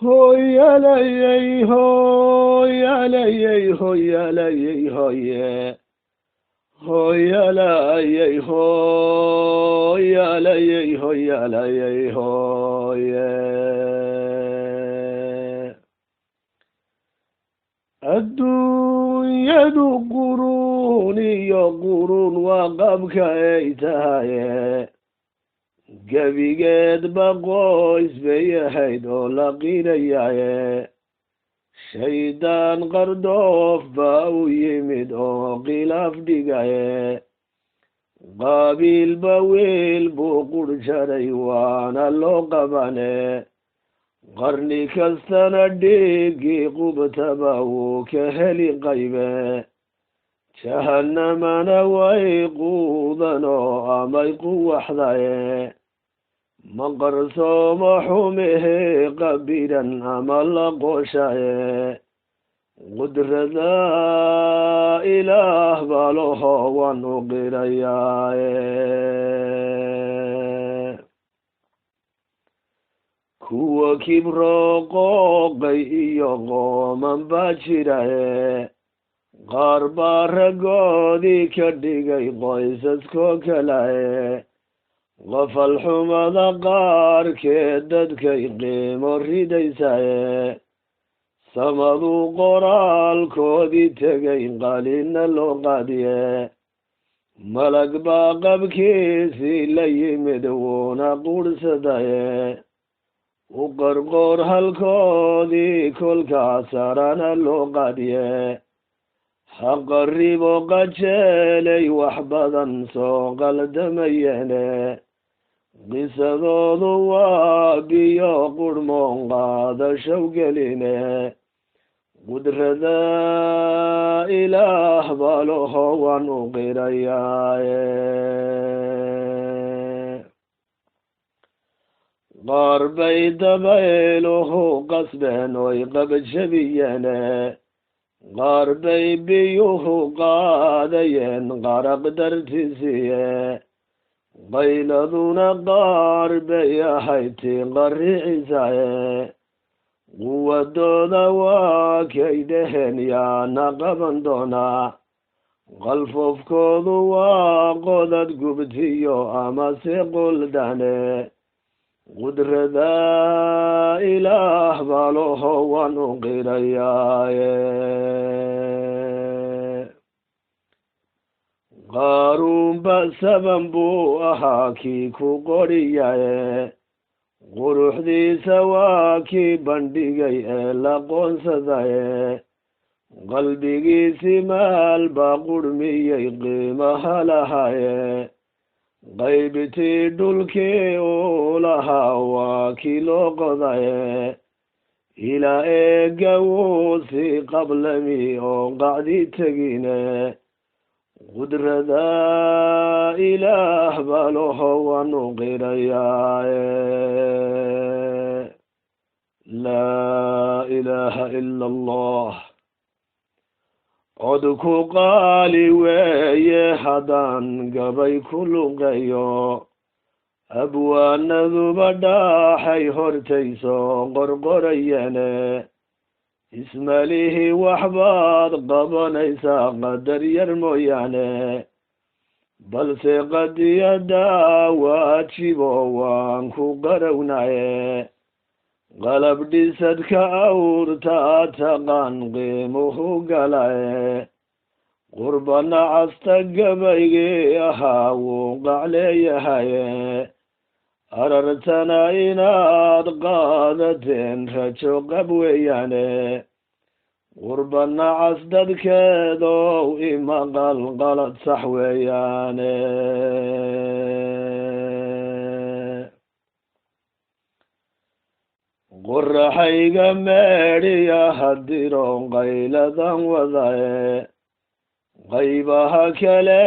Hoyalay, hoyalay, hoyalay, hoye. Hoyalay, hoyalay, hoyalay, hoye. Adduunyadu quruun iyo quruun waa qabka ay tahaye gebigeedba qoys bay ahayd oo la qirayaye shaydaan qardoof baa u yimid oo khilaaf dhigaye qaabiilba wiil buu qur jaray waana loo qabane qarni kastana dhiiggii qubtaba wuu ka heli qaybe jahannamana way quudanoo amay quwaxdaye ma qarsoomo xumehe qabiran ama la qooshaye qudrada ilaah baa laho waan u qirayaaye kuwa kibro qooqay iyo qooman baa jiraye qaar baa raggoodii ka dhigay qoysaskoo kalaye qofal xumada qaarkeed dadkay qiimo ridaysaye samaduu qoraalkoodii tegay qalina loo qaadiye malag baa qabkiisii la yimid wuuna quursadaye u qarqoor halkoodii kolkaas sarana loo qaadiye ha qaribo qajeelay wax badan soo qaldamayene qisadoodu waa biyo qurhmoon qaadashow geline qudrada ilaah baa laho waan u qirayaaye qaar bay dabayluhu qasbeen oy qabjabiyene qaar bay biyuhu qaadayeen qaraq dartisiye qayladuna qaar bay ahayd tii qarricisaye quwadooda waa kay dheheen yaana qaban doonaa qalfofkoodu waa qodad gubtiyo amase quldane qudrada ilaah baa laho waan u qirayaaye qaaruunba saban buu ahaa kii ku qoriyaye quruxdiisa waa kii bandhigay ee la qoonsadaye qalbigiisi maal baa qurhmiyey qiimaha lahaye qaybtii dhulkii uu lahaa waa kii loo qodaye ilaa eega wuu sii qablami oo qacdi tegine qudrada ilaah baa laho waan u qirayaaye laa ilaaha ila allah codku qaali weeye haddaan gabay ku luqeeyo abwaanaduba dhaaxay hortayso qorqorayane ismalihi waxbaad qabanaysaa qadar yar mooyaane balse qadiyada waajibo waan ku qarownaye qalab dhisadka awrtaa taqaan qiimuhu galaye qurbana casta gabaygii ahaa wuu qacleeyahaye arartana inaad qaadateen rajo qab weeyaane qurbana cas dadkeedow imaqal qalad sax weeyaane qoraxayga meedhiya hadiroon qayladan wadaye qaybaha kale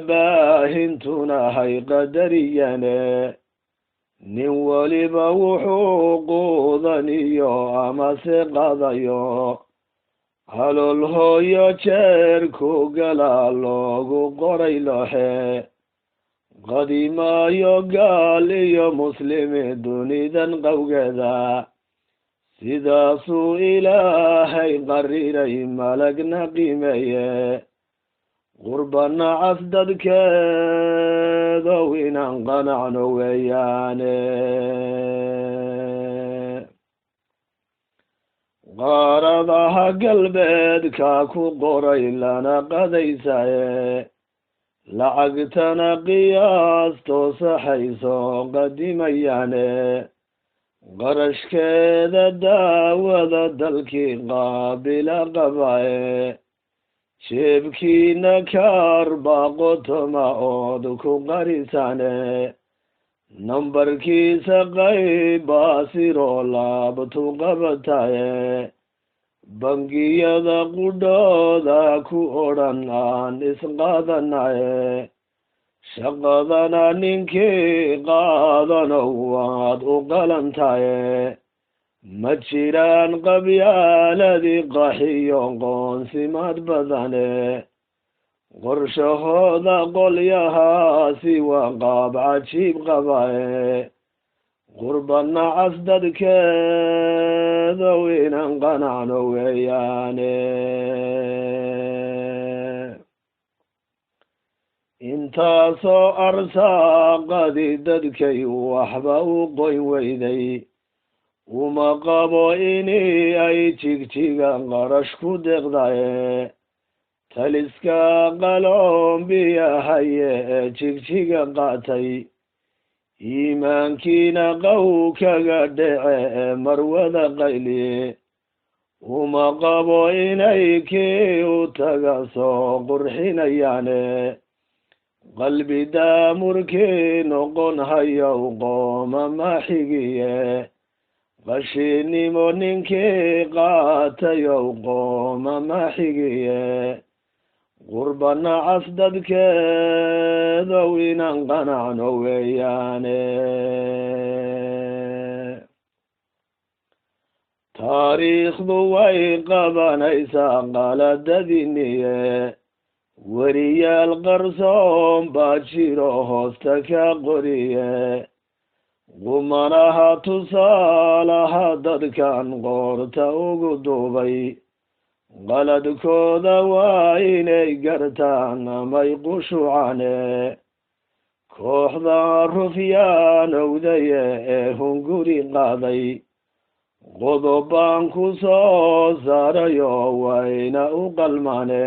baahintuna hay qadariyane nin waliba wuxuu quudaniyo amase qadayo halool hooyo jeerku galaa loogu qoray loxe qadiimaayo gaal iyo muslimi dunidan qowgeeda sidaasuu ilaahay qariray malagna qiimeeye qurbana cas dadkeedow inaan qanacno weeyaane qaaradaha galbeedka ku qoray lana qadaysaye lacagtana qiyaastoo saxayso qadimayaane qarashkeeda daawada dalkii qaabila qabaye jeebkiina kaar baaqotoma ood ku qarisane nambarkiisa qaybaasiroo laabtu qabataye bangiyada qudhooda ku odhan aan isqaadanaye shaqadana ninkii qaadanow waad u qalantaye ma jiraan qabyaaladii qaxiyo qoonsimaad badane qorshahooda qolyahaasi waa qaab cajiib qabaye qurbana cas dadkeedow inaan qanacno weeyaane intaasoo arsaaqadii dadkay waxba u qoyn weyday uma qabo ini ay jigjiga qarash ku deeqdaye taliska qalombiyahaye ee jigjiga qaatay iimaankiina qow kaga dhece ee marwada qayliye uma qabo inay kii u taga soo qurxinayaane qalbi daamurkii noqon hayow qooma maxigiye qashinimo ninkii qaatayow qooma maxigiye qurbana cas dadkeedow inaan qanacno weeyaane taariikhdu way qabanaysaa qaladadiniye weriyaal qarsoon baa jiro hoosta ka qoriye qumanaha tusaalaha dadkan qoorta ugu duubay qaladkooda waa inay gartaan amay qushucane kooxda rufyaanowdaye ee hunguri qaaday qodobaan ku soo saarayo wayna u qalmane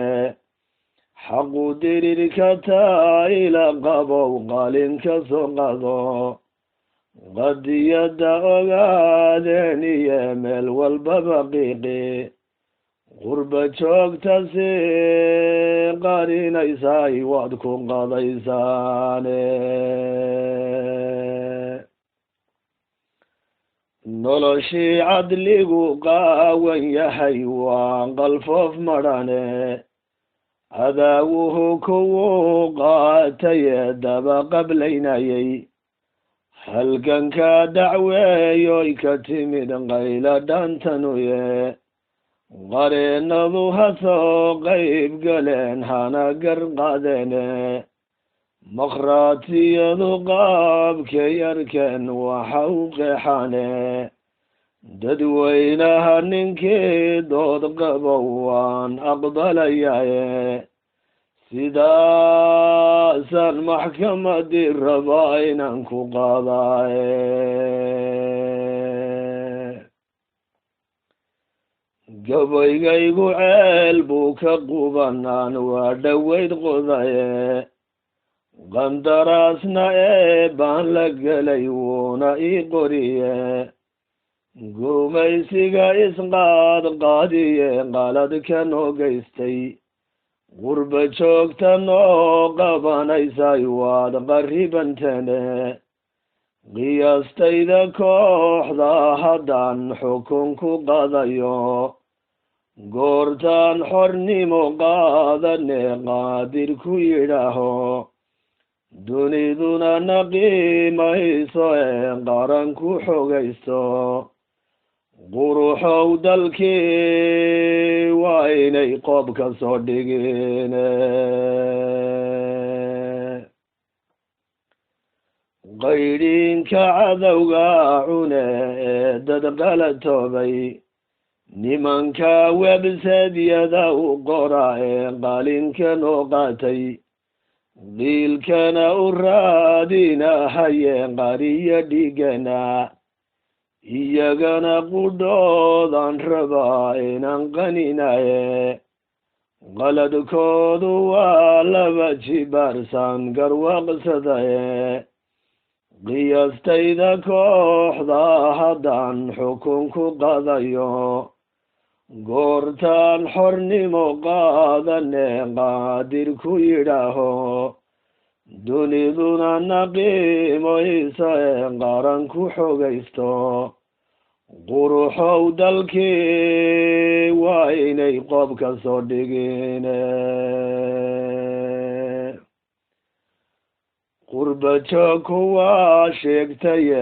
xaqu dirirka taayla qabow qalinka soo qado qadiyada ogaadeen iyo meel walbaba qiiqi qurba joogta si qarinaysay waad ku qadaysaane noloshii cadligu qaawan yahay waa qalfoof madhane cadaawuhu kuwuu qaataye daba qablaynayay halganka dacweeyoy ka timid qayla dhaantanuye qareenadu ha soo qayb galeen hana gar qaadene makhraatiyadu qaabkay arkeen waxa u qeexane dadweynaha ninkii dood qabow waan aqbalayaye sidaasaan maxkamadii rabaa inaan ku qaadaye gabaygaygu ceel buu ka qubanaan waa dhoweyd qodaye qandaraasna baan la gelay wuuna ii qoriye gumaysiga isqaad qaadiye qaladka noo geystay qurba joogta noo qabanaysay waad qarribantene qiyaastayda kooxda haddaan xukun ku qadayo goortaan xornimo qaadane qaadir ku yidhaaho duniduna naqiimayso ee qaran ku xogaysto quruxow dalkii waa inay qoob ka soo dhigeen qaydhiinka cadowga cune dad qalatoobay nimanka websadyada u qora qalinka noo qaatay qiilkana u raadinahaye qariya dhigana iyagana qudhoodan rabaa inaan qaninaye qaladkoodu waa laba jibaarsan garwaaqsadaye qiyaastayda kooxda haddaan xukun ku qadayo goortaan xornimo qaadane qaadir ku yidhaaho duniduna naqiimoysa qaran ku xogaysto quruxow dalkii waa inay qoob ka soo dhigine qurbajoog kuwaa sheegtaye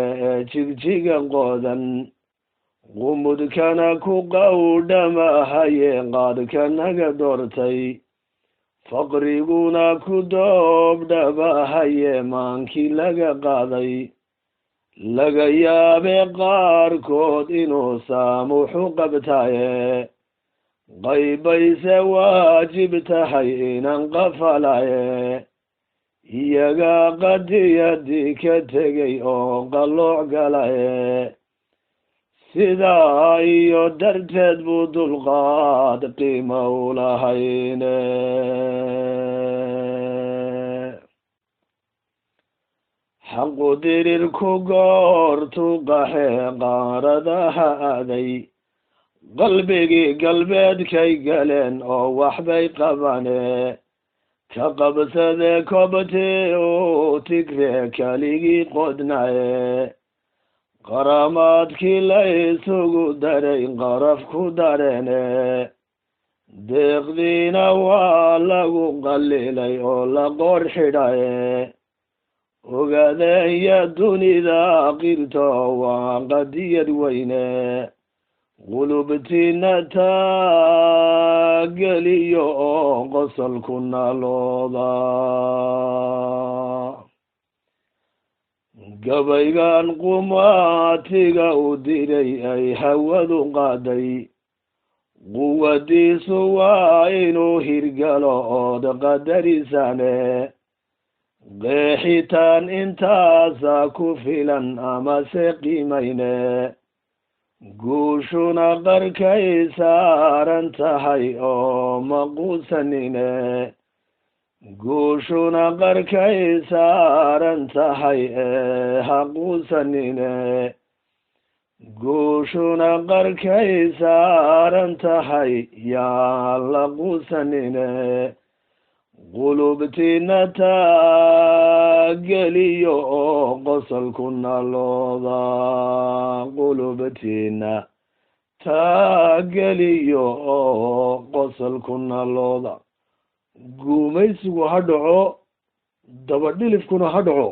jigjiga qodan qumudkana ku qawdhamahaye qaadka naga doortay faqriguna ku doobdhabahaye maankii laga qaaday laga yaabe qaarkood inuu saamuxu qabtaye qaybayse waajib tahay inaan qafalaye iyaga qadiyadii ka tegay oo qalooc galaye sidaa iyo darteed buu dulqaad qiima u lahayne xaqu dirirku goortuu qaxe qaaradaha aaday qalbigii galbeedkay galeen oo waxbay qabane ka qabsade kobtii uu tigree kaligii qodnaye qaramaadkii la isugu daray qaraf ku dareene deeqdiina waa lagu qallilay oo la qoor xidhaye ogaadeeya dunida qirto waa qadiyad weyne qulubtiina taageliyo oo qosolku naalooda gabaygan qumaatiga u diray ay hawadu qaaday quwadiisu waa inuu hirgalo ood qadarisane qeexitaan intaasa ku filan amase qiimayne guushuna qarkay saaran tahay oo maquusanine guushuna qarkay saaran tahay haquusanine guushuna qarkay saaran tahay yaan la quusanine qulubtiina taageliyo oo qosolku naalooda qulubtiina taageliyo oo qosolku naalooda guumaysigu ha dhaco dabadhilifkuna ha dhaco